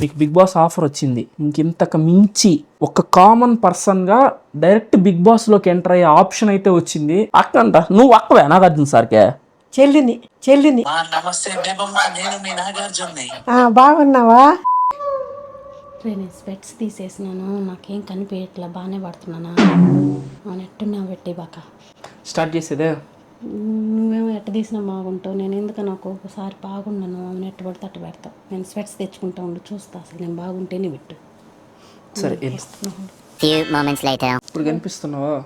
మీకు big boss offer వచ్చింది. ఇంకింతకు మించి ఒక కామన్ పర్సన్గా డైరెక్ట్ బిగ్ బాస్లోకి ఎంటర్ అయ్యే ఆప్షన్ అయితే వచ్చింది. అక్కంట నువ్వు అక్కవే నాగార్జున సార్కే చెల్లిని నమస్తే నేను మీ నాగార్జున్ని. బాగున్నావా? నేను స్పెట్స్ తీసేసినాను, నాకేం కనిపించట్లా, బాగానే పడుతున్నానా? ఎట్టున్నా పెట్టి బాక స్టార్ట్ చేసేదే. నువ్వేమో ఎట్ట తీసినా బాగుంటావు, నేను ఎందుకు నాకు ఒకసారి బాగున్నాను ఆమె ఎట్టు పడితే అట్టు పెడతావు. నేను స్వెట్స్ తెచ్చుకుంటా ఉండు, చూస్తా అసలు నేను బాగుంటేనే పెట్టు. సరే ఇప్పుడు కనిపిస్తున్నావా?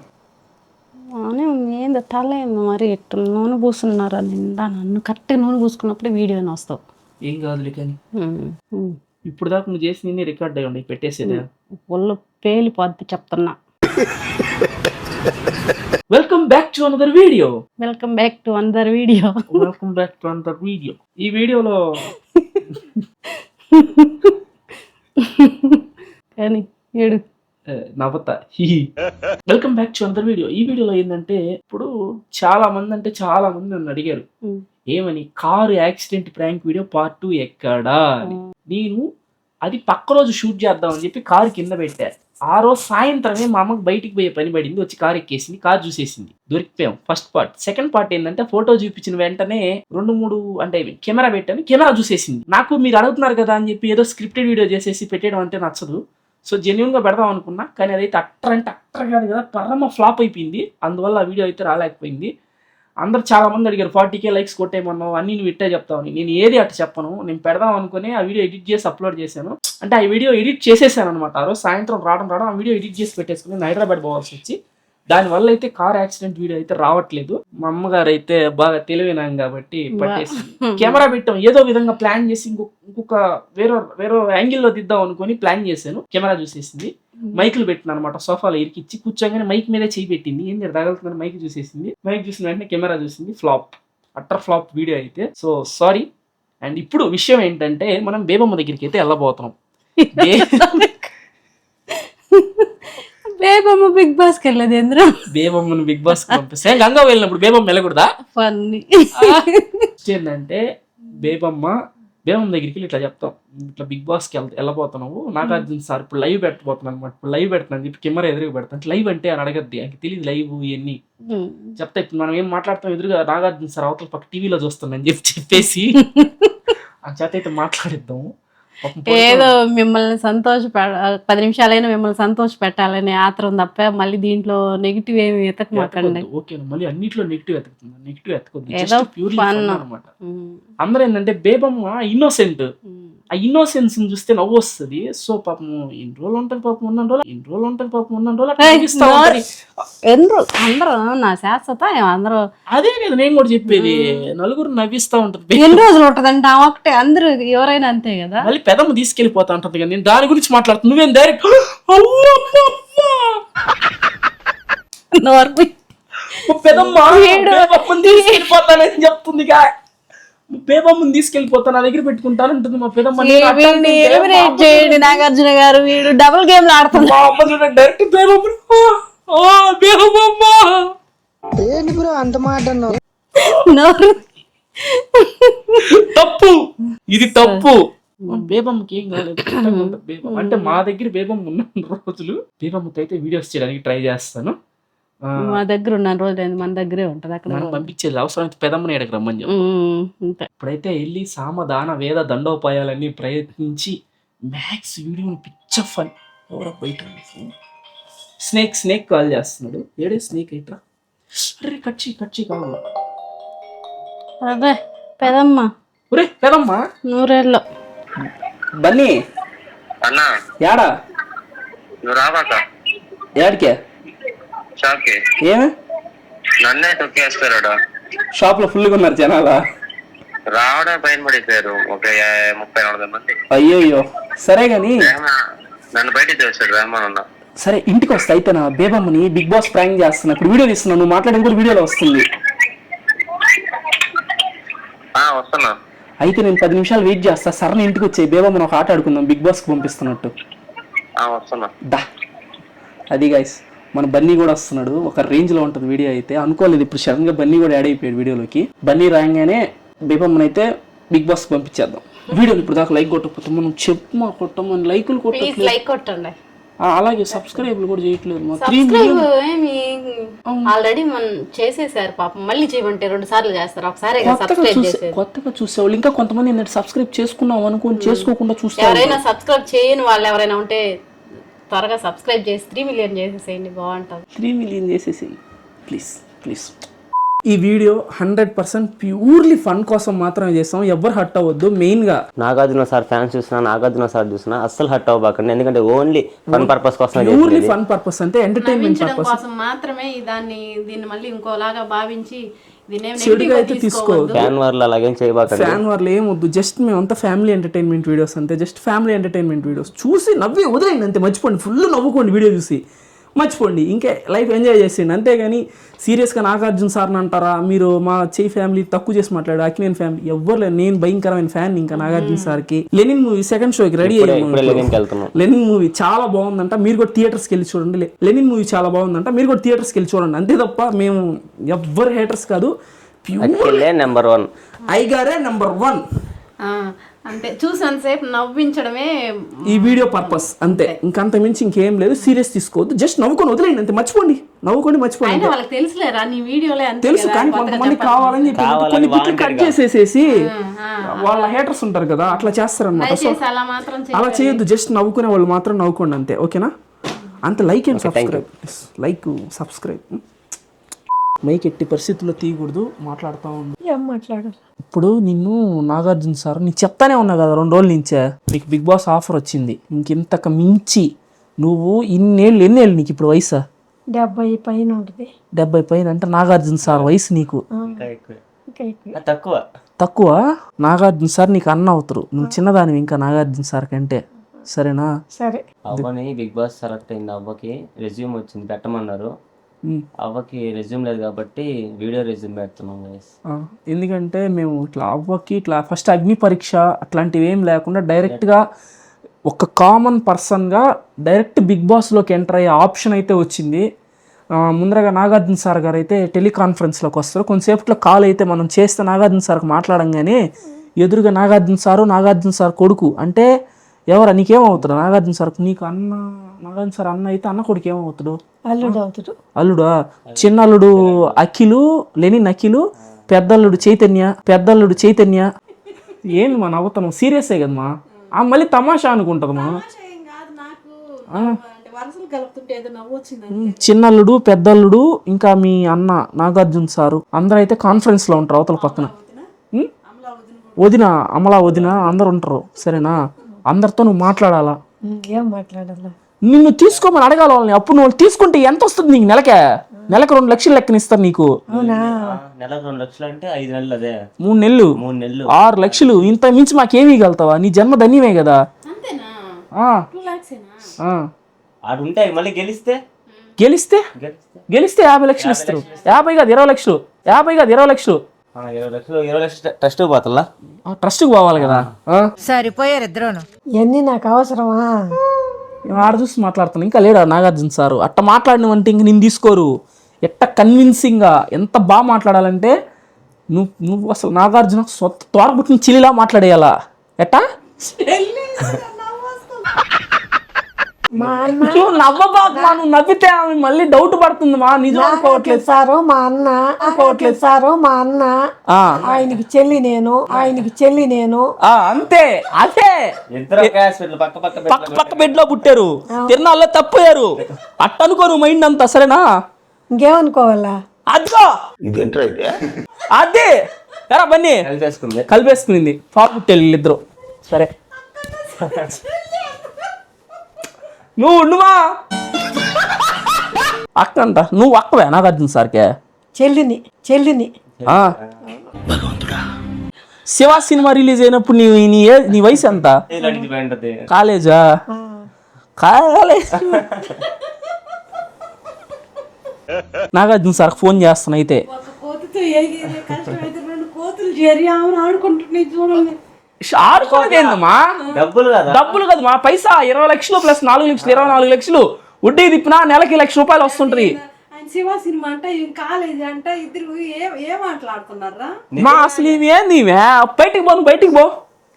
బాగానే ఉంది. ఏందో తల ఏందో మరి ఎట్టు నూనె పూసున్నారా నిండా? నన్ను కరెక్ట్గా నూనె పూసుకున్నప్పుడే వీడియోని వస్తావు. ఏం కాదులే కానీ ఇప్పుడు దాకా నువ్వు చేసి నిన్నే రికార్డ్ అయ్యి ఉండి పెట్టేసేదే. ఒళ్ళు పేలిపోద్ది చెప్తున్నా. Welcome back to another video. Welcome back to another video. Welcome back to another video. ఈ వీడియోలో కానీ ఏడు నవ్వత. Welcome back to another video. ఈ వీడియోలో ఏంటంటే ఇప్పుడు చాలా మంది నన్ను అడిగారు ఏమని, car accident prank video part 2 ఎక్కడా అని. నేను అది పక్క రోజు షూట్ చేద్దామని చెప్పి కారు కింద పెట్టా. ఆ రోజు సాయంత్రమే మా అమ్మకి బయటికి పోయే పని పడింది, వచ్చి కారు ఎక్కేసింది, కారు చూసేసింది, దొరికిపోయాం. First part. సెకండ్ పార్ట్ ఏంటంటే ఫోటో చూపించిన వెంటనే 2-3 అంటే కెమెరా పెట్టాను, కెమెరా చూసేసింది. నాకు మీరు అడుగుతున్నారు కదా అని చెప్పి ఏదో స్క్రిప్టెడ్ వీడియో చేసేసి పెట్టేయడం అంటే నచ్చదు. సో జెన్యున్గా పెడదాం అనుకున్నా, కానీ అదైతే అట్టర్ కాదు కదా, పరమ ఫ్లాప్ అయిపోయింది. అందువల్ల ఆ వీడియో అయితే రాలేకపోయింది. అందరు చాలా మంది అడిగారు 40K లైక్స్ కొట్టేయమన్నావు, అన్నీ నువ్వు ఇట్టే చెప్తావని. నేను ఏది అట్ట చెప్పను, నేను పెడదాం అనుకుని ఆ వీడియో ఎడిట్ చేసి అప్లోడ్ చేశాను. అంటే ఆ వీడియో ఎడిట్ చేసేసాను అనమాట. ఆ రోజు సాయంత్రం రావడం ఆ వీడియో ఎడిట్ చేసి పెట్టేసుకుని నేను హైదరాబాద్ పోవాల్సి వచ్చి, దానివల్ల అయితే కార్ యాక్సిడెంట్ వీడియో అయితే రావట్లేదు. మా అమ్మగారు అయితే బాగా తెలివినాం కాబట్టి పట్టేసి కెమెరా పెట్టాం. ఏదో విధంగా ప్లాన్ చేసి ఇంకొక వేరే యాంగిల్లో దిద్దాం అనుకుని ప్లాన్ చేశాను. కెమెరా చూసేసింది. మైకులు పెట్టిన అనమాట, సోఫాలో ఇరికిచ్చి కూర్చోగానే మైక్ మీదే చేయి పెట్టింది. ఏం తగలుతుందని మైక్ చూసేసింది. మైక్ చూసిన వెంటనే కెమెరా చూసింది. ఫ్లాప్, అట్టర్ ఫ్లాప్ వీడియో అయితే. So sorry. అండ్ ఇప్పుడు విషయం ఏంటంటే మనం బేబమ్మ దగ్గరికి అయితే వెళ్ళబోతున్నాం. బేబమ్మ బిగ్ బాస్ కి వెళ్ళదు ఎందుకు? బేబమ్మను బిగ్ బాస్ పంపిస్తే గంగా వెళ్ళినప్పుడు బేబమ్మ వెళ్ళకూడదా? ఏంటంటే బేబమ్మ దగ్గరికి వెళ్ళి ఇట్లా చెప్తాం, ఇట్లా బిగ్ బాస్కి వెళ్ళబోతున్నావు, నాగార్జున సార్ ఇప్పుడు లైవ్ పెట్టబోతున్నాను అనమాట. ఇప్పుడు లైవ్ పెడతాను చెప్పి కెమెరా ఎదురుగా పెడతాను. లైవ్ అంటే అని అడగద్ది, ఆయనకి తెలియదు లైవ్ ఇవన్నీ. చెప్తా ఇప్పుడు మనం ఏం మాట్లాడతాం, ఎదురుగా నాగార్జున సార్ అవతల పక్క టీవీలో చూస్తానని చెప్పేసి ఆ చేత అయితే మాట్లాడిద్దాము. ఏదో మిమ్మల్ని 10 నిమిషాలైనా మిమ్మల్ని సంతోష పెట్టాలని ఆత్రం తప్ప మళ్ళీ దీంట్లో నెగిటివ్ ఏమి ఎతకమాకండి. ఓకే, మళ్ళీ అన్నిట్లో నెగిటివ్ ఎత్తుకుతుంది. నెగిటివ్ ఎత్తుకోద్దు అనమాట. అందరూ ఏంటంటే బేబమ్మ ఇన్నోసెంట్, ఆ ఇన్నోసెన్స్ చూస్తే నవ్వు వస్తుంది. సో పాపం ఎన్ని రోజులు ఉంటుంది పాపం, ఉన్న రోజులు అందరూ నా శాశ్వత అందరూ. అదే కదా నేను కూడా చెప్పేది, నలుగురు నవ్విస్తా ఉంటుంది. ఎన్ని రోజులు ఉంటదంటే ఒకటే, అందరూ ఎవరైనా అంతే కదా. మళ్ళీ పెదమ్మ తీసుకెళ్ళిపోతా ఉంటుంది కదా, నేను దాని గురించి మాట్లాడుతున్నా. నువ్వేం డైరెక్ట్ పెదమ్మ తీసుకెళ్ళిపోతానని చెప్తుంది. బేబమ్మని తీసుకెళ్ళిపోతాను, నా దగ్గర పెట్టుకుంటాను అంటుంది మా పెదమ్మ. చేయండి నాగార్జున గారు, వీడు డబుల్ గేమ్ ఆడుతున్నా. డైరెక్ట్ అంత మాట తప్పు, ఇది తప్పు. బేబమ్మకి ఏం కాలేదు. బేబమ్మ అంటే మా దగ్గర బేబమ్మ ఉన్న రోజులు బేబమ్మకి అయితే వీడియోస్ చేయడానికి ట్రై చేస్తాను. మా దగ్గర ఉన్న రోజులు మన దగ్గరే ఉంటది. అక్కడ మనం పంపించేది అవసరం అయితే పెదమ్మని ఎడకు రమ్మని చెప్పి ఇప్పుడైతే వెళ్ళి సామదాన వేద దండోపాయాలన్నీ ప్రయత్నించి మ్యాక్స్ వీడియోని పిచ్చ ఫన్. ఎవరో బయట స్నేక్ కాల్ చేస్తున్నాడు. ఏడే స్నేక్ అయితే అరే కచ్చి కావాలి. అదే పెదమ్మ, ఒరే పెదమ్మ నూరేళ్ళు బన్నీ అన్నా యాడా నువ్వు రావాక యాడికే ఏమి నన్నే తొక్కేస్తారా? షాప్ లో ఫుల్ గా ఉన్నారు జనాలా, రావడం పైన పడిపోయారు ఒక 30-40 మంది. అయ్యో సరే గాని నన్ను బయట తెచ్చాడు రామన్న. సరే ఇంటికి వస్తా అయితే. నా బేబమ్మని బిగ్ బాస్ ప్రాంక్ చేస్తున్నా, ఇప్పుడు వీడియో తీస్తున్నా, నువ్వు మాట్లాడేది కూడా వీడియోలో వస్తుంది. వస్తున్నా అయితే నేను 10 నిమిషాలు వెయిట్ చేస్తా. సరే ఇంటికి వచ్చే బేబమ్మని ఒక ఆట ఆడుకుందాం, బిగ్ బాస్ కి పంపిస్తున్నట్టు. వస్తున్నా దా. అది గైస్ మన బన్నీ కూడా వస్తున్నాడు. ఒక రేంజ్ లో ఉంటుంది వీడియో అయితే. అనుకోలేదు ఇప్పుడు సడన్ గా బన్నీ కూడా యాడ్ అయిపోయాడు వీడియోలోకి. బన్నీ రాగానే బేబమ్మని అయితే బిగ్ బాస్ కి పంపించేద్దాం. వీడియోని ఇప్పుడు దాకా లైక్ కొట్టకపోతే మనం చెప్పమా కొట్టమని లైకులు ప్లీజ్ కొట్టట్లేదు. లైక్ కొట్టండి. అలాగే సబ్స్క్రైబ్లు కూడా చేయట్లేదు మా 3 సబ్స్క్రైబ్ మిలియన్. ఏమి ఆల్రెడీ మనం చేసేసారు పాపం, మళ్ళీ చేయమంటే 2 సార్లు చేస్తారు, ఒకసారి సబ్స్క్రైబ్ చేసేది. కొత్తగా చూసేవాళ్ళు ఇంకా కొంతమంది ఏంటంటే సబ్స్క్రైబ్ చేసుకున్నాం అనుకుని చేసుకోకుండా చూస్తారు. ఎవరైనా సబ్స్క్రైబ్ చేయని వాళ్ళు ఎవరైనా ఉంటే త్వరగా సబ్స్క్రైబ్ చేసి 3 మిలియన్ చేసేసేయండి, బాగుంటుంది. 3 మిలియన్ చేసేసి ప్లీజ్ ప్లీజ్. ఈ వీడియో 100% ప్యూర్లీ ఫన్ కోసం మాత్రమే చేస్తాం, ఎవరు హట్ అవ్వద్దు. మెయిన్గా నాగార్జున సార్ ఫ్యాన్స్ చూసినా, నాగార్జున సార్ చూసినా అస్సలు హట్ అవ్వకండి, ఎందుకంటే ఓన్లీ ఫన్ పర్పస్ కోసం ప్యూర్లీ ఫన్ పర్పస్ అంటే ఎంటర్టైన్మెంట్ నవ్వించడం పర్పస్. కోసం మాత్రమే దీన్ని మళ్ళీ ఇంకోలాగా భావించి చెడుగా అయితే తీసుకోవద్దు. ఫ్యాన్ వాళ్ళు అలాగేం చేయబాకండి. ఫ్యాన్ వాళ్ళు ఏమొద్దు, జస్ట్ మేమంతా ఫ్యామిలీ ఎంటర్టైన్మెంట్ వీడియోస్ అంతే, జస్ట్ ఫ్యామిలీ ఎంటర్టైన్మెంట్ వీడియోస్ చూసి నవ్వి వదిలేయండి అంతే, మర్చిపోండి, ఫుల్ నవ్వుకోండి వీడియో చూసి మర్చిపోండి, ఇంకే లైఫ్ ఎంజాయ్ చేసేయండి అంతేగాని సీరియస్గా నాగార్జున సార్ని అంటారా మీరు, మా చెయ్యి ఫ్యామిలీ తక్కువ చేసి మాట్లాడు, అక్కినేని ఫ్యామిలీ ఎవ్వరు లేదు, నేను భయంకరమైన ఫ్యాన్ ఇంకా నాగార్జున సార్కి. లెనిన్ మూవీ సెకండ్ షోకి రెడీ వెళ్తున్నాం. లెనిన్ మూవీ చాలా బాగుందంట, మీరు కూడా థియేటర్స్కి వెళ్ళి చూడండి. లెనిన్ మూవీ చాలా బాగుందంట, మీరు కూడా థియేటర్స్కి వెళ్ళి చూడండి, అంతే తప్ప మేము ఎవ్వరు హేటర్స్ కాదు. నెంబర్ 1 ఐగారే నెంబర్ 1 అంతే, చూసినంతసేపు నవ్వించడమే ఈ వీడియో పర్పస్ అంతే, ఇంకంత మించి ఇంకేం లేదు. సీరియస్ తీసుకోవద్దు, జస్ట్ నవ్వుకొని వదిలేండి అంతే, మర్చిపోండి, నవ్వుకొని మర్చిపోండి. అయినా వాళ్ళకి తెలుసులేరా నీ వీడియోలే అంతే తెలుసు కదా, కానీ కొత్తగా కొంతమంది చెప్పాలి. కావాలని చెప్పి కొన్ని బిట్లు కట్ చేసేసేసి వాళ్ళ హేటర్స్ ఉంటారు కదా అట్లా చేస్తారనమాట. సో దయచేసి అలా మాత్రం అలా చేయొద్దు, జస్ట్ నవ్వుకునే వాళ్ళు మాత్రం నవ్వుకోండి అంతే, ఓకేనా? అంత like and subscribe, like subscribe. Mic ఎట్టి పరిస్థితుల్లో తీయకూడదు, మాట్లాడుతూ ఉండు. ఏం మాట్లాడాలి? ఇప్పుడు నిన్ను నాగార్జున సార్ నీకు చెప్తానే ఉన్నా కదా 2 రోజుల నుంచే, నీకు బిగ్ బాస్ ఆఫర్ వచ్చింది, ఇంకెంతకు మించి నువ్వు ఎన్ని ఏళ్ళు నీకు ఇప్పుడు వయసు? 70 పైన ఉంటుంది. 70 పైన అంటే నాగార్జున సార్ వయసు నీకు ఇంకా ఎక్కువ. తక్కువ. నాగార్జున సార్ నీకు అన్న అవుతారు, నువ్వు చిన్నదానివి ఇంకా నాగార్జున సార్ కంటే, సరేనా? సరే. అవ్వని బిగ్ బాస్ సెలెక్ట్ అయింది, అవ్వకి రెజ్యూమ్ వచ్చింది పెట్టమన్నారు, అవ్వకి రెజ్యూమ్ లేదు కాబట్టి వీడియో రెజ్యూమ్ పెడుతున్నాం guys. ఎందుకంటే మేము ఇట్లా అవ్వకి ఇట్లా ఫస్ట్ అగ్ని పరీక్ష అట్లాంటివి ఏం లేకుండా డైరెక్ట్గా ఒక కామన్ పర్సన్గా డైరెక్ట్ బిగ్ బాస్లోకి ఎంటర్ అయ్యే ఆప్షన్ అయితే వచ్చింది. ముందరగా నాగార్జున సార్ గారు అయితే టెలికాన్ఫరెన్స్లోకి వస్తారు, కొంతసేపట్లో కాల్ అయితే మనం చేస్తే నాగార్జున సార్కి మాట్లాడంగానే ఎదురుగా నాగార్జున సార్ కొడుకు అంటే ఎవరా నీకేమవుతాడు? నాగార్జున సార్ నీకు అన్న, నాగార్జున సార్ అన్న అయితే అన్న కొడుకు ఏమవుతాడు? అల్లుడు అవుతాడు. అల్లుడా? చిన్న అల్లుడు అఖిలు, లెనిన్ అఖిలు, పెద్దల్లుడు చైతన్య. ఏంది మా నవ్వుతాను, సీరియసే కదమ్మా, మళ్ళీ తమాషా అనుకుంటుందమ్మా. చిన్నల్లుడు, పెద్దల్లుడు, ఇంకా మీ అన్న నాగార్జున సారు అందరూ అయితే కాన్ఫరెన్స్ లో ఉంటారు అవతల పక్కన. అమలా వదిన అందరు ఉంటారు, సరేనా? అందరితో నువ్వు మాట్లాడాలా. ఏం మాట్లాడాలా? నిన్ను తీసుకోమని అడగాల వాళ్ళని, అప్పుడు నువ్వు తీసుకుంటే ఎంత వస్తుంది నీకు? నెలకు 2 లక్షలు లెక్కనిస్తారు నీకు. అవునా? నెలకు 2 లక్షలు అంటే 5 నెలలు, అదే 3 నెలలు 6 లక్షలు. ఇంత మించి మాకేమీ గలుగుతావా? నీ జన్మ ధన్యమే కదా. ఉంటాయి. మళ్ళీ గెలిస్తే 50 లక్షలు ఇస్తారు. 50 కాదు 20 లక్షలు. 20 లక్షలు 20 లక్షలు ట్రస్ట్ పోతల్లా, ట్రస్ట్కి పోవాలి కదా. సరిపోయారు ఇద్దరు. ఇవన్నీ నాకు అవసరమా? ఆడ చూసి మాట్లాడుతాను, ఇంకా లేడా నాగార్జున సారు? అట్ట మాట్లాడినవంటే ఇంక నేను తీసుకోరు. ఎట్ట కన్విన్సింగ్గా ఎంత బాగా మాట్లాడాలంటే నువ్వు అసలు నాగార్జున తోడబుట్టిన చిలిలా మాట్లాడేయాలా. ఎట్టా నువ్వు నవ్వబాకు, నువ్వు నవ్వితే ఆమె మళ్ళీ డౌట్ పడుతుంది మా, నిజం అనుకోవట్లేదు సారు మా అన్న, ఆయనకి చెల్లి నేను. అంతే, అదే పక్క బెడ్ లో పుట్టారు, తిరునాళ్ళలో తప్పోయారు, అట్ట అనుకోరు మైండ్ అంతా, సరేనా? ఇంకేమనుకోవాలా? అదిగో అదే ఎరా బన్నీ కలిపేసుకుంది పాపుట్టేళ్ళు ఇద్దరు. సరే నువ్వు ఉండుమా అక్క అంట, నువ్వు అక్కవే నాగార్జున సార్కే? చెల్లిని. శివ సినిమా రిలీజ్ అయినప్పుడు నీ వయసు ఎంత? కాలేజా? నాగార్జున సార్ ఫోన్ చేస్తాను అయితే. ఆడుకోలేదమ్మా, డబ్బులు కదమ్మా, పైసా 20 లక్షలు ప్లస్ 4 లక్షలు 24 లక్షలు వడ్డీ తిప్పినా నెలకి 1 లక్ష రూపాయలు వస్తుంటది. శివ సినిమా అంటే కాలేజ్ అంటే ఇద్దరు ఏం మాట్లాడుతున్నారా? మా అసలు ఇవేంది బయటికి పో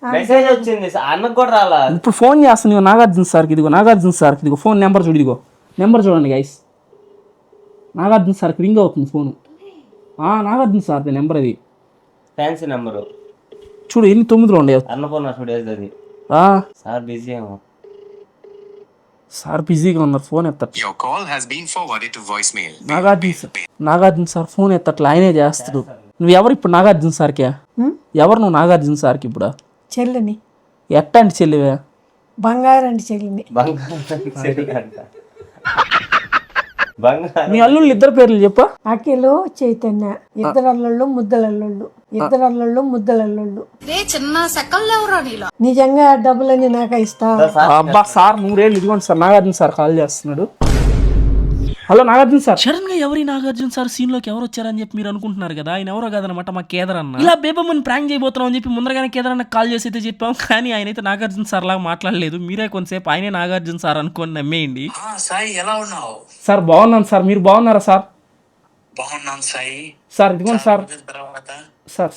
మెసేజ్ వచ్చింది అన్నకు కూడా రాలా. ఇప్పుడు ఫోన్ చేస్తాను ఇదిగో నాగార్జున సార్కి, ఇదిగో నాగార్జున సార్కి, ఇదిగో ఫోన్ నెంబర్ చూడు, ఇదిగో నెంబర్ చూడండి గైస్. నాగార్జున సార్కి రింగ్ అవుతుంది ఫోను. నాగార్జున సార్ది నెంబర్ అది, ఫ్యాన్సీ నెంబరు చూడు ఎన్ని 9లో ఉండే. అన్నపూర్ణ స్టూడియోస్ అది. సార్ బిజీ ఏమో. సార్ బిజీగా ఉన్నారు, ఫోన్ ఎత్తట్టు. Your call has been forwarded to voicemail. Nagarjuna sir phone ఎత్తట్లు, ఆయనే చేస్తాడు. నువ్వు ఎవరు ఇప్పుడు నాగార్జున సార్కే? ఎవరు నువ్వు నాగార్జున సార్కి ఇప్పుడు? చెల్లిని, ఎట్టంటి చెల్లివే? బంగారంటి చెల్లిని. బంగారం మీ అల్లుళ్ళు ఇద్దరు పేర్లు చెప్పా. అఖిలు చైతన్య, ఇద్దరు అల్లుళ్ళు ముద్దలల్లుళ్ళు, ఇద్దరు అల్లుళ్ళు ముద్దలల్లుళ్ళు. నిజంగా డబ్బులని నాకు ఇస్తా. అబ్బా సార్ 100 ఏళ్ళు. ఇదిగోండి సార్ నాగార్జున సార్ కాల్ చేస్తున్నాడు. Hello Nagarjuna sir. సడన్ గా ఎవరి నాగార్జున సార్ సీన్ లోకి ఎవరు వచ్చారని చెప్పి మీరు అనుకుంటున్నారు కదా, ఆయన ఎవరో కాదనమాట మా కేదర్ అన్న. ఇలా బేబమ్మని ప్రాంక్ చేయబోతున్నాం అని చెప్పి ముందరగానే కేదర్ అన్న కాల్ చేసి అయితే చెప్పాం, కానీ ఆయన అయితే నాగార్జున సార్ లాగా మాట్లాడలేదు. మీరే కొంతసేపు ఆయనే నాగార్జున సార్ అనుకోని నమ్మేయండి. సాయి ఎలా ఉన్నావు? సార్ బాగున్నాను సార్, మీరు బాగున్నారా సార్? బాగున్నాను సాయి. సార్ ఇదిగోండి సార్. తర్వాత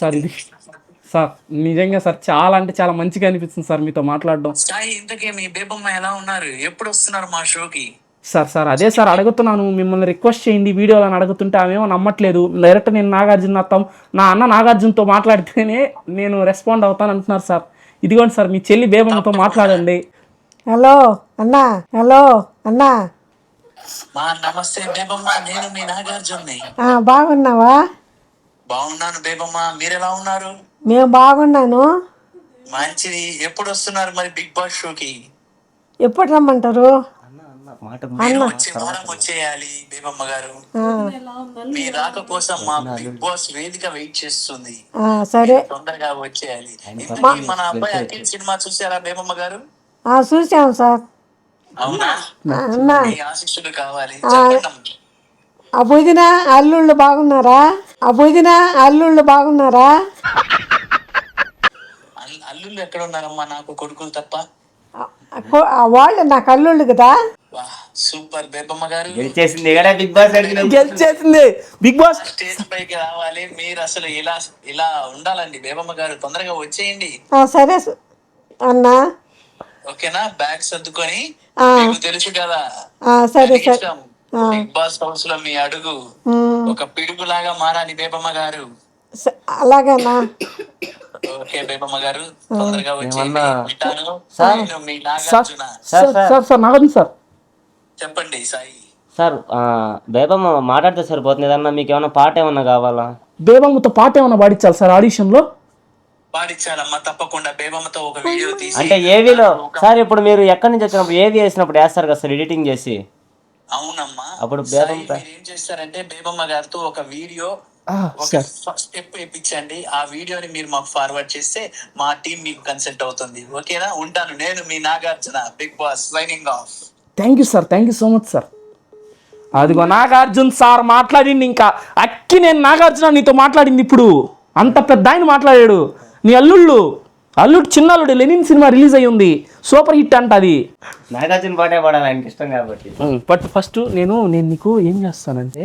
సార్ ఇది సార్ నిజంగా సార్ చాలా అంటే చాలా మంచిగా అనిపిస్తుంది సార్ మీతో మాట్లాడడం. సాయి ఇంతకీ మీ బేబమ్మ ఎలా ఉన్నారు? ఎప్పుడు వస్తున్నారు మా షోకి? సార్ అదే సార్ అడుగుతున్నాను, మిమ్మల్ని రిక్వెస్ట్ చేయండి వీడియోలో అని అడుగుతుంటే ఆమెమో నమ్మట్లేదు. డైరెక్ట్ నేను నాగార్జున నా అన్న నాగార్జునతో మాట్లాడితేనే నేను రెస్పాండ్ అవుతాను అంటున్నారు సార్. ఇదిగోండి సార్ మీ చెల్లి బేబమ్మతో మాట్లాడండి. హలో అన్నా, హలో అన్నా. మా నమస్తే బేబమ్మ, నేను మీ నాగార్జున్ని. బాగున్నావా? బాగున్నాను బేబమ్మ, మీరు ఎలా ఉన్నారు? మేము బాగున్నాను. మంచిది. ఎప్పుడు వస్తున్నారు మరి బిగ్ బాస్ షోకి? ఎప్పుడు రమ్మంటారు? మీరు వచ్చే వారం వచ్చేయాలి బేబమ్మ గారు. మీ రాక కోసం మా బిగ్ బాస్ వేదిక వెయిట్ చేస్తుంది. సరే తొందరగా వచ్చేయాలి. ఇంతకీ మన అబ్బాయి అఖిల్ సినిమా చూసారా బేబమ్మ గారు? చూసాం సార్. అవునా? అన్నా మీ ఆశీస్సులు కావాలి. చెప్పండి. ఆ వదిన అల్లుళ్ళు బాగున్నారా? అల్లుళ్ళు బాగున్నారా? అల్లుళ్ళు ఎక్కడ ఉన్నారమ్మా? నాకు కొడుకులు తప్ప. వాళ్ళు నాకు అల్లుళ్ళు కదా. సూపర్ బేబమ్మ గారు. గెలిచేసింది బిగ్ బాస్. గెలిచేసింది బిగ్ బాస్. స్టేజ్ పైకి రావాలి మీరు. అసలు ఇలా ఉండాలండి బేబమ్మ గారు. తొందరగా వచ్చేయండి. సరే అన్నా. ఓకేనా? బ్యాగ్ సర్దుకొని. మీకు తెలుసు కదా సరే బిగ్ బాస్ హౌస్ లో మీ అడుగు ఒక పిడుగులాగా మారాలి బేబమ్మ గారు. అలాగేనా? ఓకే బేబమ్మ గారు తొందరగా వచ్చేయండి. మీ నాగార్జున. సార్ నాగార్జున సార్ చెప్పండి సాయి. సార్ బేబమ్మ మాట్లాడితే సరిపోతుంది ఏదన్నా, మీకు ఏమన్నా పాట ఏమన్నా కావాలా? బేబమ్మతో పాట ఏమన్నా పాడించాలి సార్ ఆడిషన్ లో? పాడించాలమ్మా తప్పకుండా. బేబమ్మతో ఒక వీడియో తీసి. అంటే ఏవీలో సార్ ఇప్పుడు మీరు ఎక్కడి నుంచి వచ్చినప్పుడు ఏవి వేసినప్పుడు వేస్తారు కదా సార్ ఎడిటింగ్ చేసి? అవునమ్మా. అప్పుడు మీరు ఏం చేస్తారంటే బేబమ్మ గారితో ఒక వీడియో స్టెప్ వేయించండి. ఆ వీడియోని మీరు మాకు ఫార్వర్డ్ చేస్తే మా టీం మీకు కన్సల్ట్ అవుతుంది. ఓకేనా? ఉంటాను. నేను మీ Nagarjuna, Bigg Boss signing off. Thank you sir, thank you so much sir. అదిగో నాగార్జున సార్ మాట్లాడింది. ఇంకా అక్కి నేను నాగార్జున నీతో మాట్లాడింది. ఇప్పుడు అంత పెద్ద ఆయన మాట్లాడాడు. నీ అల్లుడు చిన్న అల్లుడు లెనిన్ సినిమా రిలీజ్ అయ్యి ఉంది, సూపర్ హిట్ అంట అది. నాగార్జున పాటే పాడాలి ఆయనకి ఇష్టం కాబట్టి. బట్ ఫస్ట్ నేను నీకు ఏం చేస్తానంటే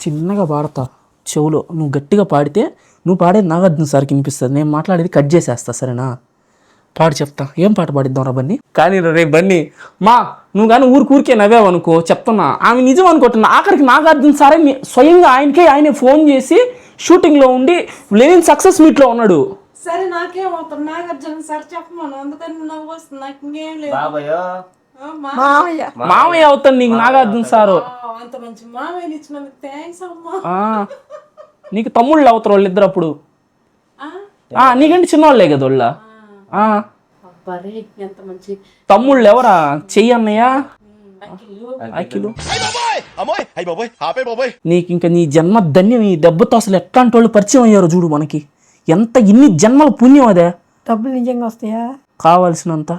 చిన్నగా పాడతా చెవులో. నువ్వు గట్టిగా పాడితే నువ్వు పాడేది నాగార్జున సార్కి వినిపిస్తుంది, నేను మాట్లాడేది కట్ చేసేస్తా. సరేనా? పాడి చెప్తా. ఏం పాట పాడిద్దాం రా బన్నీ? కానీ రేపు బన్నీ నువ్వు కానీ ఊరికే నవ్వావనుకో చెప్తున్నా, ఆమె నిజం అనుకుంటున్నా. ఆఖరికి నాగార్జున సారే స్వయంగా ఆయనే ఫోన్ చేసి షూటింగ్లో ఉండి లెనిన్ సక్సెస్ మీట్లో ఉన్నాడు. సరే నాకేమవుతాడు నాగార్జున సార్ చెప్పమను. అందుకని నవ్వు వస్తుంది నాకు. ఇంకేం లేదు. మామయ్య అవుతాను నీకు నాగార్జున సారు. అంత మంచి మామయ్య ఇచ్చినందుకు థ్యాంక్స్ అమ్మా. నీకు తమ్ముళ్ళు అవుతారు వాళ్ళిద్దరు అప్పుడు. నీకంటే చిన్నవాళ్ళే కదా వాళ్ళ. ఎంత మంచి తమ్ముళ్ళు ఎవరా? చెయ్యి అన్నయ్య అఖిలు. నీకు ఇంకా నీ జన్మ ధన్యం. ఈ దెబ్బతో అసలు ఎట్లాంటి వాళ్ళు పరిచయం అయ్యారో చూడు మనకి. ఇన్ని జన్మల పుణ్యం అదే. డబ్బులు నిజంగా వస్తాయా? కావాల్సినంత.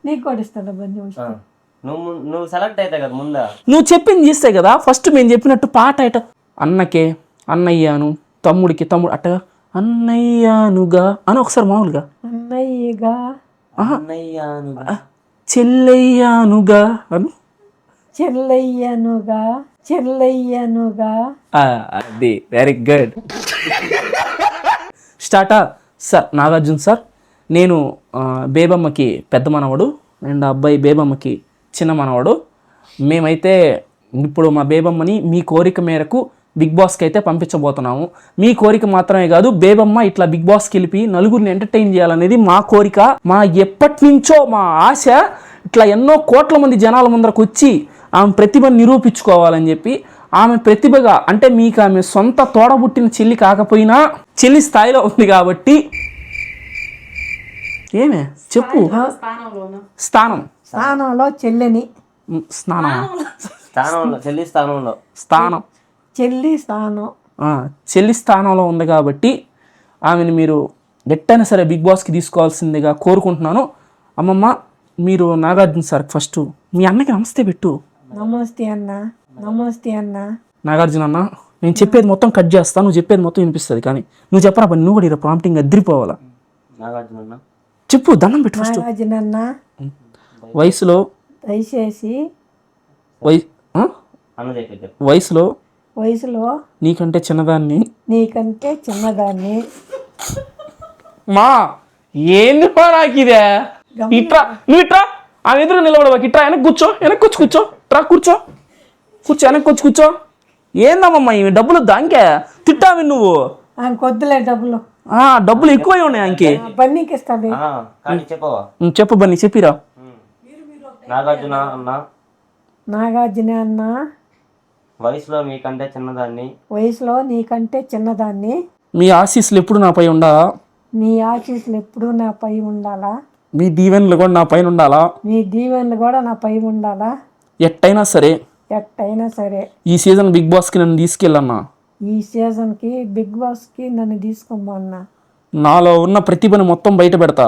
నీకు కూడా ఇస్తాను డబ్బు. నువ్వు సెలెక్ట్ అయితే కదా ముందా నువ్వు చెప్పింది చేస్తే కదా. ఫస్ట్ మేము చెప్పినట్టు పాట అట అన్నకే అన్నయ్యాను, తమ్ముడికి తమ్ముడు అట్టగా అన్నయ్యానుగా అని ఒకసారి మామూలుగా అన్నయ్యగా చెల్లయ్యానుగా అను. చెల్లయ్యనుగా. అది వెరీ గుడ్. స్టార్టా సార్. నాగార్జున సార్ నేను బేబమ్మకి పెద్ద మనవడు అండ్ ఆ అబ్బాయి బేబమ్మకి చిన్న మనవడు. మేమైతే ఇప్పుడు మా బేబమ్మని మీ కోరిక మేరకు బిగ్ బాస్కి అయితే పంపించబోతున్నాము. మీ కోరిక మాత్రమే కాదు, బేబమ్మ ఇట్లా బిగ్ బాస్కి వెళ్ళి నలుగురిని ఎంటర్టైన్ చేయాలనేది మా కోరిక, మా ఎప్పటి నుంచో మా ఆశ. ఇట్లా ఎన్నో కోట్ల మంది జనాల ముందరకు వచ్చి ఆమె ప్రతిభను నిరూపించుకోవాలని చెప్పి, ఆమె ప్రతిభగా అంటే మీకు ఆమె సొంత తోడబుట్టిన చెల్లి కాకపోయినా చెల్లి స్థాయిలో ఉంది కాబట్టి ఏమే చెప్పు. స్థానంలో చెల్లిని చెల్లి స్థానంలో ఉంది కాబట్టి ఆమెను మీరు ఎట్టైనా సరే బిగ్ బాస్కి తీసుకోవాల్సిందిగా కోరుకుంటున్నాను. అమ్మమ్మ మీరు నాగార్జున సార్ ఫస్ట్ మీ అన్నకి నమస్తే పెట్టు. నమస్తే అన్న, నమస్తే అన్న. నాగార్జున అన్న, నేను చెప్పేది మొత్తం కట్ చేస్తాను, నువ్వు చెప్పేది మొత్తం వినిపిస్తుంది, కానీ నువ్వు చెప్పరా పని, నువ్వు కూడా ఇలా ప్రాంప్టింగ్ అదిరిపోవాలా. నాగార్జున అన్న చెప్పు, దండం పెట్టు ఫస్ట్. నాగార్జున అన్న, వయసులో దయచేసి వయసులో నీకంటే చిన్నదాన్ని మా ఏంది నాకు ఇదే. ఇట్రా నువ్వు ఇట్రా, ఆమె ఎదురు నిలబడవా, ఇట్రా వెనక్కి కూర్చో, కూర్చో ట్రా, కూర్చో వెనక్కి కూర్చో. ఏందమ్మమ్మా ఇవి డబ్బులు దానికే తిట్టావి నువ్వు. కొద్దులే డబ్బులు, డబ్బులు ఎక్కువై ఉన్నాయి అంకే. బన్నీకి ఇస్తాడు. చెప్పు బన్నీ, చెప్పిరా. నాగార్జున అన్న, వయసులో నీకంటే చిన్నదాన్ని. మీ ఆశీస్సులు ఎప్పుడు నాపై ఉండాలా. మీ దీవెనలు కూడా నా పై ఉండాలా. ఎట్టయినా సరే ఈ సీజన్ బిగ్ బాస్కి నన్ను తీసుకెళ్ళన్నా. తీసుకోమన్నా. నాలో ఉన్న ప్రతిభను మొత్తం బయట పెడతా.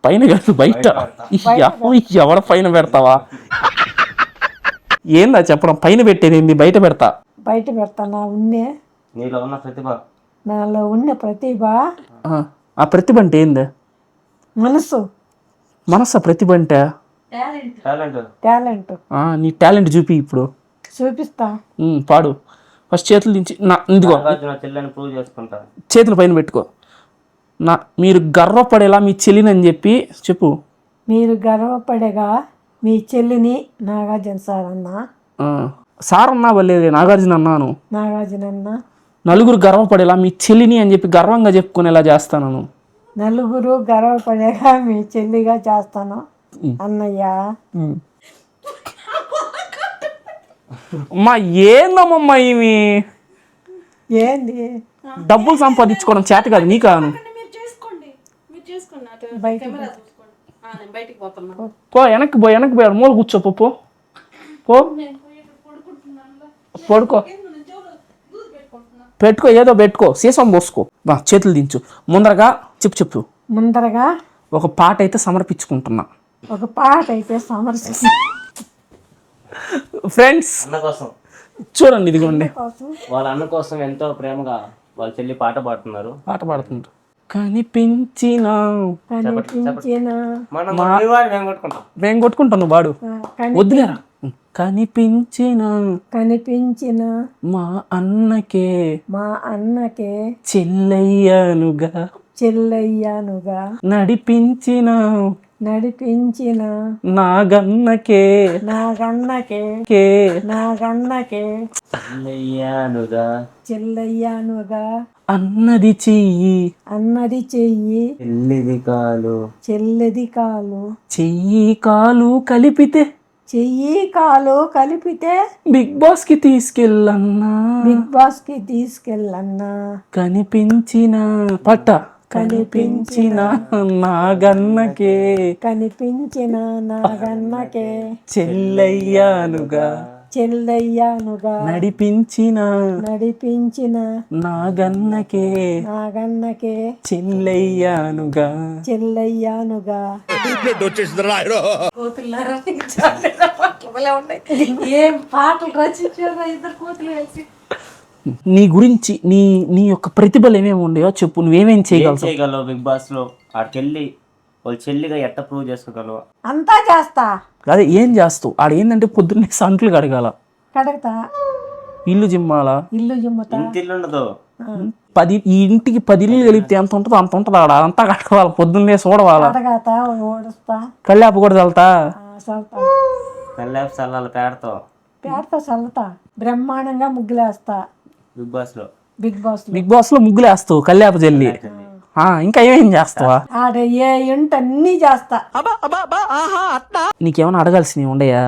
పైన కాదు బయట. ఎవడ పైన పెడతావా? ఏందా చెప్పడం, పైన పెట్టేది బయట పెడతా. నాలో ఉన్న ప్రతిభ. ఆ ప్రతిభ అంటే ఏంది? మనసు ప్రతిభ అంటే టాలెంట్. నీ టాలెంట్ చూపి ఇప్పుడు. చూపిస్తా. పాడు ఫస్ట్. చేతులు దించి ఇదిగో చేతుల పైన పెట్టుకో. మీరు గర్వపడేలా మీ చెల్లిని అని చెప్పి చెప్పు. మీరు గర్వపడేగా మీ చెల్లిని నాగార్జున సార్ అన్నా. సార్ అన్నా వల్లేదు, నాగార్జున అన్నాను. నాగార్జున అన్న, నలుగురు గర్వపడేలా మీ చెల్లిని అని చెప్పి గర్వంగా చెప్పుకునేలా చేస్తాను. నలుగురు గర్వపడేగా మీ చెల్లిగా చేస్తాను అన్నయ్య. అమ్మా ఏందమ్మమ్మా ఇవి? ఏంది? డబ్బులు సంపాదించుకోవడం చేత కాదు నీ కాను. పో వెనక్కి పోయాడు, మూల కూర్చో. పో పడుకో, పెట్టుకో, ఏదో పెట్టుకో, సీసం పోసుకో. చేతులు దించు. చెప్పు ముందరగా ఒక పాట అయితే సమర్పించుకుంటున్నా. ఫ్రెండ్స్ చూడండి, ఇదిగోండి వాళ్ళ అన్న కోసం ఎంతో ప్రేమగా వాళ్ళ చెల్లి పాట పాడుతున్నారు. కనిపించిన మేము కొట్టుకుంటాను వాడు వద్దులేరా. కనిపించిన మా అన్నకే చెల్లయ్యానుగా నడిపించిన నాగన్నకే చెల్లయ్యానుగా అన్నది చెయ్యి చెల్లెది కాలు చెయ్యి కాలు కలిపితే బిగ్ బాస్ కి తీసుకెళ్ళన్నా. కనిపించిన నాగన్నకే చెల్లయ్యానుగా నడిపించిన నాగన్నకే చెల్లయ్యానుగా. ఏం పాటలు రచించారు ఇద్దరు కోతులు వేసి. నీ గురించి నీ యొక్క ప్రతిభలు ఏమేమి ఉండేవో చెప్పు. నువ్వేమేం చేయగలవు బిగ్ బాస్ లో? ఆడికెళ్ళి వాళ్ళ చెల్లిగా ఎట్ట ప్రూవ్ చేసుకోగలవు? అంతా చేస్తా. అదే ఏం చేస్తావు? ఆడ ఏంటంటే పొద్దున్నే సంట్లు కడగాల, కడగతా, ఇల్లు జిమ్మాలా. ఇల్లు జిమ్ముతా. ఇంత ఇల్లు ఉండదు, ఈ ఇంటికి 10 ఇల్లు కలిపితే ఎంత ఉంటుందో అంత ఉంటుంది ఆడ. అంతా కట్టుకోవాలి, పొద్దున్నే చూడవాలా, అడగాత ఓడుస్తా కళ్ళాప కూడా చల్లుతా. చల్లుతా పెళ్ళాపు చల్లాలి పేడతో. పేడతో చల్లుతా, బ్రహ్మాండంగా ముగ్గులేస్తా. బిగ్ బాస్ లో బిగ్ బాస్ లో ముగ్గులు వేస్తావు కళ్ళాప జల్లి. ఇంకా ఏమేం చేస్తావా? ఆడ ఏ ఇంట అన్నీ చేస్తా. నీకేమైనా అడగాల్సినవి ఉండయా?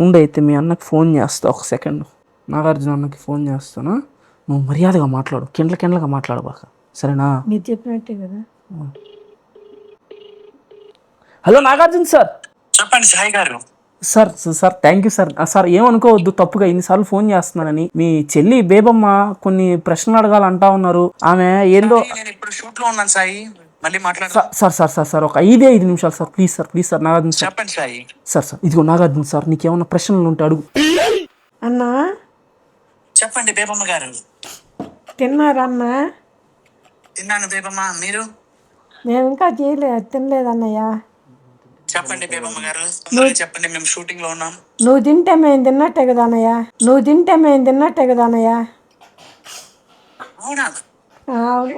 ఉండైతే మీ అన్నకి ఫోన్ చేస్తా. ఒక సెకండ్, నాగార్జున అన్నకి ఫోన్ చేస్తాను. నువ్వు మర్యాదగా మాట్లాడు, కిండ్లగా మాట్లాడు బాగా, సరేనా? మీరు చెప్పినట్టే కదా. Hello Nagarjuna sir. చెప్పండి సాయి గారు. Sir thank you sir. Sir ఏమనుకోవద్దు, తప్పుగా ఇన్నిసార్లు ఫోన్ చేస్తున్నానని. మీ చెల్లి బేబమ్మ కొన్ని ప్రశ్నలు అడగాలంటా ఉన్నారు. ఆమె ఏందో. నేను ఇప్పుడు షూట్ లో ఉన్నాను సాయి, మళ్ళీ మాట్లాడు. సార్ ఒక 5 నిమిషాలు sir, please sir Nagarjuna sir. చెప్పండి సాయి. సార్ ఇదిగో నాగార్జున సార్, నీకేమన్నా ప్రశ్నలు ఉంటే అడుగు. అన్నా చెప్పండి బేబమ్మ గారు. తిన్నారా అన్నా? తిన్నాను బేబమ్మ, మీరు? మేము ఇంకా తినలేదన్నయ్య. చెప్పండి బేబమ్మ గారు, తొందరగా చెప్పండి, మేము షూటింగ్ లో ఉన్నాం. నువ్వు తింటే మేము తిన్నట్టే కదా అన్నయ్య. అవునా? అవును.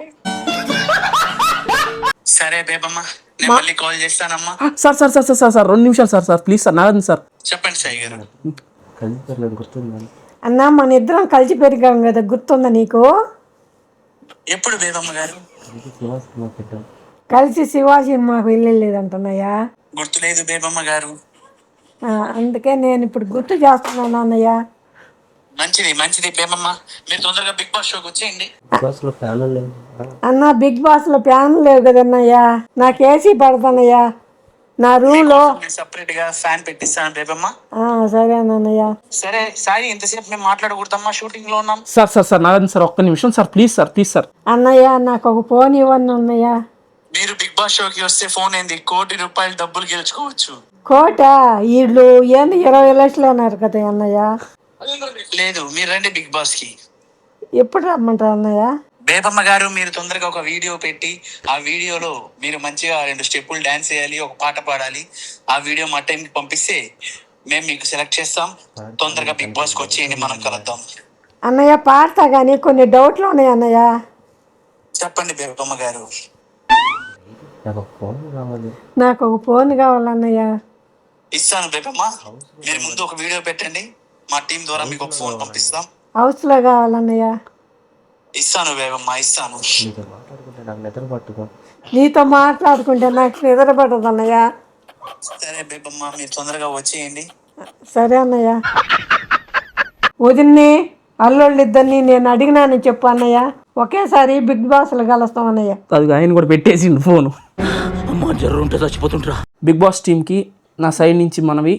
సరే బేబమ్మ, నేను మళ్ళీ కాల్ చేస్తానమ్మా. సార్ 2 నిమిషాలు sir please sir. Nagarjuna sir. చెప్పండి సాయి గారు. గుర్తుందండి. అన్నా మన ఇద్దరం కలిసి పెరిగాం కదా, గుర్తుందా నీకు? ఎప్పుడు బేబమ్మ గారు? కలిసి శివ సినిమాకు వెళ్ళలేదంటున్నాయా? గుర్తులేదు బేబమ్మ గారు. అందుకే నేను ఇప్పుడు గుర్తు చేస్తున్నాను అన్నయ్య. మంచిది బేబమ్మ, మీరు తొందరగా బిగ్ బాస్ షోకి వచ్చేయండి. అన్న బిగ్ బాస్ లో ఫ్యాన్లు లేవు కదన్నయ్యా, నాకు ఏసీ పడతానయ్యా నా రూమ్ లో. సెపరేట్ గా ఫ్యాన్ పెట్టిస్తాను బేబమ్మ. సరేనన్నయ్య. సరే సాయి, ఇంతసేపు మేము మాట్లాడకూడదమ్మా, షూటింగ్ లో ఉన్నాం. సార్ నాగార్జున సార్ ఒక్క నిమిషం సార్, ప్లీజ్ సార్. అన్నయ్య నాకు ఒక ఫోన్ ఇవ్వండి అన్నయ్య. మీరు బిగ్ బాస్ షోకి వస్తే ఫోన్ ఏంది, ₹1 కోటి డబ్బులు గెలుచుకోవచ్చు. కోట వీళ్ళు ఏంది 20 లక్షలు అన్నారు కదా అన్నయ్య. లేదు, మీరు రండి బిగ్ బాస్ కి. ఎప్పుడు రమ్మంటారు అన్నయ్య? బేబమ్మ గారు, మీరు తొందరగా ఒక వీడియో పెట్టి, ఆ వీడియోలో మీరు మంచిగా 2 స్టెప్పులు డాన్స్ చేయాలి, ఒక పాట పాడాలి. ఆ వీడియో మా టైంకి పంపిస్తే మేము మీకు సెలెక్ట్ చేస్తాం. తొందరగా బిగ్ బాస్కి వచ్చేయండి, మనం కలుద్దాం. అన్నయ్య పాడతా కానీ కొన్ని డౌట్లు ఉన్నాయి అన్నయ్య. చెప్పండి బేబమ్మ గారు. నాకు ఒక ఫోన్ కావాలన్నయ్య. ఇస్తాను బేబమ్మ, మీరు ముందు ఒక వీడియో పెట్టండి, మా టీం ద్వారా మీకు ఒక ఫోన్ పంపిస్తాం. హౌస్ లో కావాలన్నయ్య. ఇస్తాను బేబమ్మ, ఇస్తాను. నీతో మాట్లాడుకుంటే నాకు నిద్ర పడదు అన్నయ్య. సరే బేబమ్మ, మీరు తొందరగా వచ్చేయండి. సరే అన్నయ్య. వదిన్ని అల్లుళ్ళు ఇద్దరిని నేను అడిగినానని చెప్పు అన్నయ్య. ఒకేసారి బిగ్ బాస్ లో కలుస్తాం అన్నయ్య. అది ఆయన కూడా పెట్టేసిండు ఫోను. బిగ్ బాస్ టీంకి నా సైడ్ నుంచి మనవి,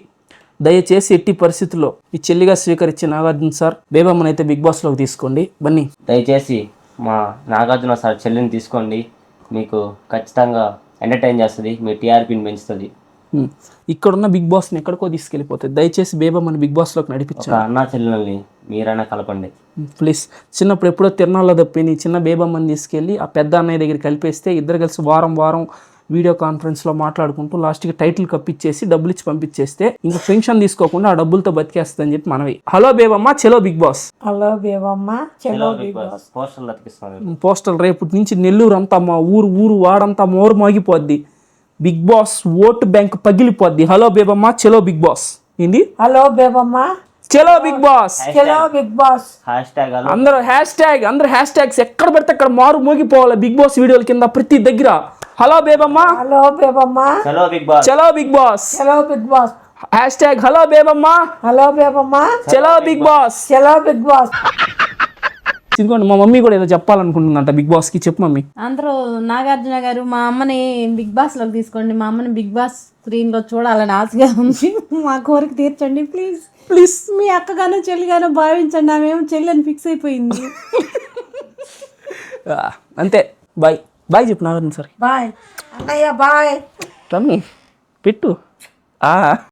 దయచేసి ఎట్టి పరిస్థితుల్లో ఈ చెల్లిగా స్వీకరించే నాగార్జున సార్ బేబమ్మని అయితే బిగ్ బాస్ లోకి తీసుకోండి. బన్నీ దయచేసి మా నాగార్జున సార్ చెల్లిని తీసుకోండి, మీకు ఖచ్చితంగా ఎంటర్టైన్ చేస్తుంది, మీ టీఆర్పీని పెంచుతుంది. ఇక్కడున్న బిగ్ బాస్ని ఎక్కడికో తీసుకెళ్ళిపోతుంది. దయచేసి బేబమ్మని బిగ్ బాస్లోకి నడిపించాలి. అన్నా చెల్లెల్ని మీరైనా కలపండి ప్లీజ్. చిన్నప్పుడు ఎప్పుడో తిరణాల్లో తప్పి నీ చిన్న బేబమ్మని తీసుకెళ్ళి ఆ పెద్ద అన్నయ్య దగ్గర కలిపేస్తే ఇద్దరు కలిసి వారం వీడియో కాన్ఫరెన్స్లో మాట్లాడుకుంటూ లాస్ట్కి టైటిల్ కప్పిచ్చేసి డబ్బులు ఇచ్చి పంపించేస్తే ఇంకా పెన్షన్ తీసుకోకుండా ఆ డబ్బులతో బతికేస్తుందని చెప్పి మనవి. హలో బేబమ్మ, చలో బిగ్ బాస్. హలో బేబమ్మ, చలో బిగ్ బాస్. పోస్టర్లు అతికిస్తాను. పోస్టల్ రేపటి నుంచి నెల్లూరు అంతా మా ఊరు వాడంతా మోరు మోగిపోద్ది. బిగ్ బాస్ ఓటు బ్యాంక్ పగిలిపోద్ది. హలో బేబమ్మ, చలో బిగ్ బాస్. ఏంది హలో బేబమ్మ, చలో బిగ్ బాస్. చలో బిగ్ బాస్. అందరూ హ్యాష్ ట్యాగ్స్ ఎక్కడ పడితే అక్కడ మారు మోగిపోవాలి. బిగ్ బాస్ వీడియోల కింద ప్రతి దగ్గర హలో బేబమ్మ, హలో బేబమ్మ, చలో బిగ్ బాస్. చలో బిగ్ బాస్. చలో Bigg Boss. Hashtag hello Bebamma, hello Bebamma, చలో బిగ్ బాస్. చలో బిగ్ బాస్. ఇదిగోండి, మా మమ్మీ కూడా ఏదో చెప్పాలనుకుంటుందంట బిగ్ బాస్ కి. చెప్పు మమ్మీ. అందరూ నాగార్జున గారు మా అమ్మని బిగ్ బాస్ లోకి తీసుకోండి, మా అమ్మని బిగ్ బాస్ స్క్రీన్ లో చూడాలని ఆశగా ఉంది. మా కోరిక తీర్చండి ప్లీజ్. మీ అక్కగానో చెల్లిగానో భావించండి, ఆమె చెల్లి అని ఫిక్స్ అయిపోయింది. అంతే. బాయ్ చెప్పు నాగార్జున సార్. బాయ్ అన్నయ్య, బాయ్. తమ్మి పెట్టు.